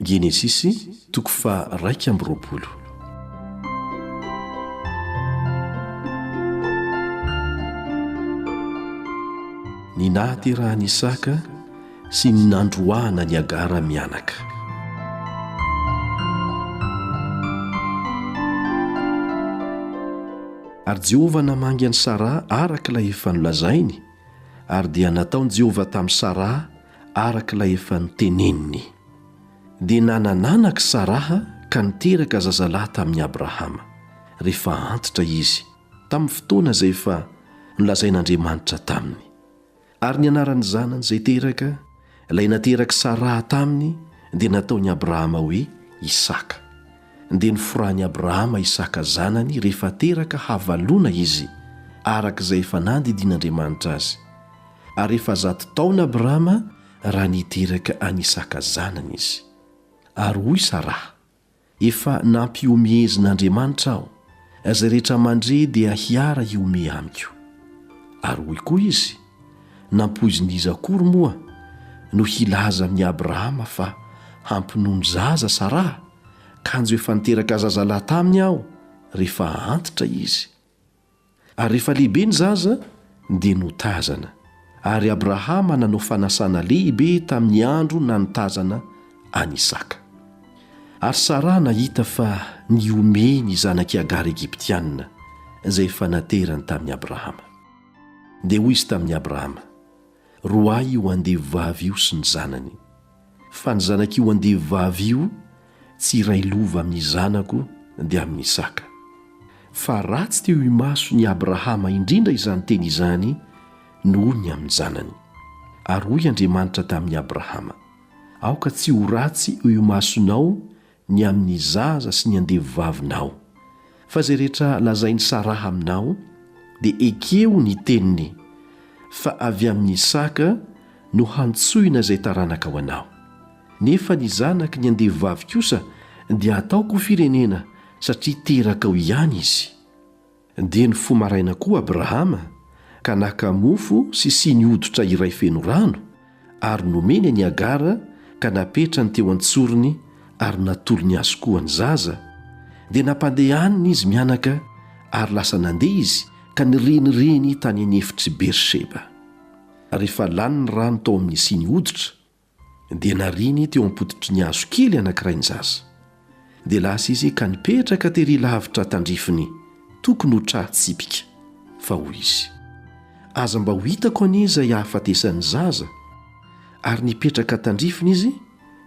Genesisy toko fa 2:20. Ny nahaterahan'i Isaka sy ny nandroahana ny Agara mianaka. Ary Jehovah namangy an'i Sara arak'ilay efa nolazainy, ary dia nataon'i Jehovah tamin'i Sara arak'ilay efa noteneniny. Dia nanananaka Sara ka niteraka zazalahy tamin'ny Abrahama rehefa antitra izy tamin'ny fotoana izay efa nolazain'Andriamanitra taminy. Ary ny anaran'ny zanany izay teraka, ilay nateraka Sara taminy, dia nataon'i Abrahama hoe Isaka. Dia niforahan'i Abrahama Isaka zanany rehefa teraka havalona izy arak'izay efa nandidin'Andriamanitra azy. Ary efa 100 taona Abrahama raha niteraka an'i Isaka zanany izy. Ary hoy Sara, efa nampiomehezin'Andriamanitra aho, izay rehetra mandre dia hiara iome amiko. Ary hoy koa izy, nampoiziniza akory moa no hilaza amin'ny Abrahama fa hampinono zaza Sara, kanjo efa niteraka zazalahy taminy aho rehefa antitra izy. Ary rehefa lehibe ny zaza dia notazana, ary Abrahama nanao fanasana lehibe tamin'ny andro nanotazana an'i Isaka. Ary Sara nahita fa niome ny zanak'i Agara Egiptianina izay efa naterany tamin'i Abrahama. Dia hoy izy tamin'i Abrahama, roay io andevovavy io sy ny zanany, fa ny zanak'io andevovavy io tsy iray lova amin'ny zanako dia amin'ny Isaka. Fa ratsy teo imaso ny Abrahama indrindra izany teny izany noho ny amin'ny zanany. Ary hoy Andriamanitra tamin'ny Abrahama, aoka tsy ho ratsy eo imasonao ny amin'ny zaza sy ny andevovavinao, fa izay rehetra lazain'ny Sara aminao dia ekeo ny teniny, fa avy amin'ny Isaka no hantsoina izay taranaka ho anao. Nefa ny zanaky ny andevovavy kosa dia ataoko firenena satria teraka ho ihany izy. Dia nifomaraina koa Abrahama ka naka mofo sy siny hoditra iray feno rano, ary nomeny ny Agara ka napetrany teo antsorony ary natolony azy koa ny zaza. Dia nampandehaniny izy mianaka ary lasa nandeha izy ka nirenireny tany anefitry Berseba. Rehefa lany ny rano tao amin'ny siny hoditra, dia nariny teo ampototry ny hazo kely anankiray ny zaza. Dia lasa izy ka nipetraka tery lavitra tandrifiny, tokony ho trahatsipika. Fa hoy izy, aza mba ho hitako aniza hahafatesan'ny zaza. Ary nipetraka tandrifiny izy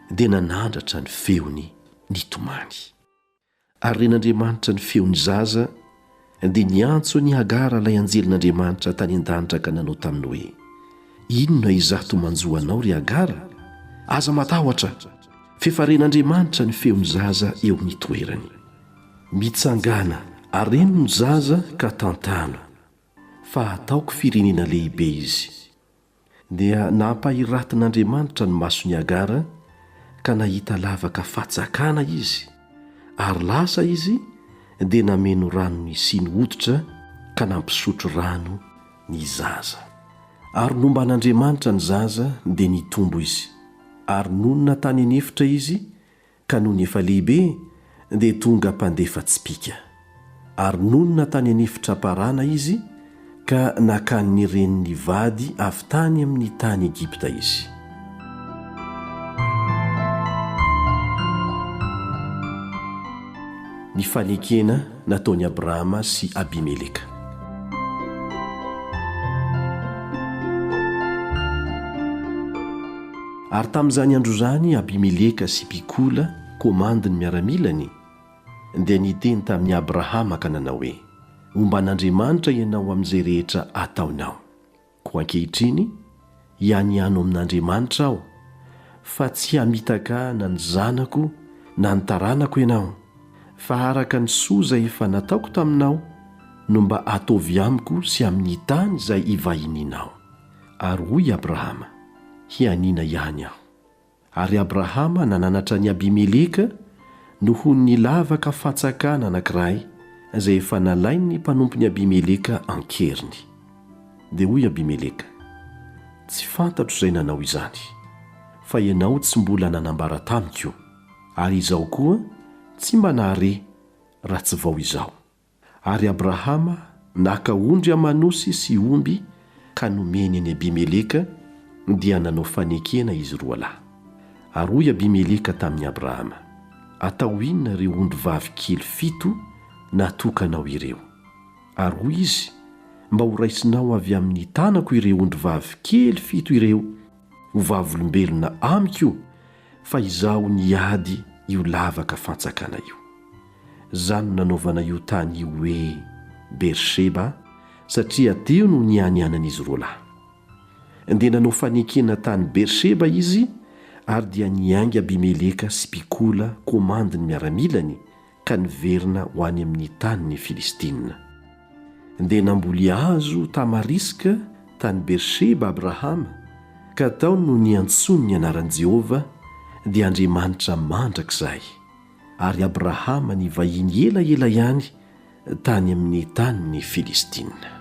dia nanandratra ny feony nitomany. Ary ren'Andriamanitra ny feon'ny zaza, dia niantso ny Agara ilay anjelin'Andriamanitra tany an-danitra ka nanao taminy hoe, inona izato manjoanao ry Agara? Aza matahotra, fefa ren'Andriamanitra ny feon'ny zaza eo amin'ny toerany. Mitsangana areno ny zaza ka tantana, fa ataoko firenena lehibe izy. Dia nampahiratin'Andriamanitra ny mason'ny Agara ka nahita lavaka fatsakana izy, ary lasa izy dia nameno rano ny siny hoditra ka nampisotro rano ny zaza. Ary nomban'Andriamanitra ny zaza dia nitombo izy, ary nonona tany anefitra izy ka noho ny efa lehibe dia tonga mpandefa tspika. Ary nonona tany anefitra parana izy ka nakany reniny vady avy tany amin'ny tany Egipta izy. Ny fanekena nataon'i Abrahama sy Abimeleka. Ary tamin'izany andro zany Abimeleka sy Pikola, komandiny miaramilany, dia niteny tamin'ny Abrahama ka nanao hoe, omban'Andriamanitra ianao amin'izay rehetra ataonao. Koa ankehitriny ihany-ano amin'Andriamanitra aho, fa tsy hamitaka na ny zanako na ny taranako ianao, fa araka ny soa izay efa nataoko taminao no mba ataovy amiko sy amin'ny tany izay ivahininao. Ary hoy Abrahama, hianina ihany aho. Ary Abrahama nananatra ny Abimeleka noho ny lavaka fatsakana anankiray izay efa nalainy ny mpanompony Abimeleka ankeriny. Dia hoy Abimeleka, tsy fantatro izay nanao izany, fa ianao tsy mbola nanambara tamiko. ary izao koa tsy mba nahare raha tsy vao izao. Ary Abrahama naka ondry amanosy sy omby ka nomeny any Abimeleka, dia nanao fanekena izy roa lahy. Ary hoy Abimeleka tamin'ny Abrahama: atao inona ireo ondry vavy kely 7 natokanao ireo? Ary hoy izy: mba ho raisinao avy amin'ny tanako ireo ondry vavy kely 7 ireo, ho vavolombelona amiko, fa izaho niady io lavaka fantsakana io. Zany nanaovana io tany io hoe Berseba, satria teo no nianianan'izy roa lahy. Dia nanao fanekena tany Berseba izy, ary dia niaingy Abimeleka sy mpikola komandiny miaramilany ka niverina ho any amin'ny tany ny Filistina. Dia namboly azo tamariska tany Berseba Abrahama, ka tao no niantsony ny anaran'i Jehovah, dia Andriamanitra mandrakizay. Ary Abrahama nivahiny ela ihany tany amin'ny tany ny Filistina.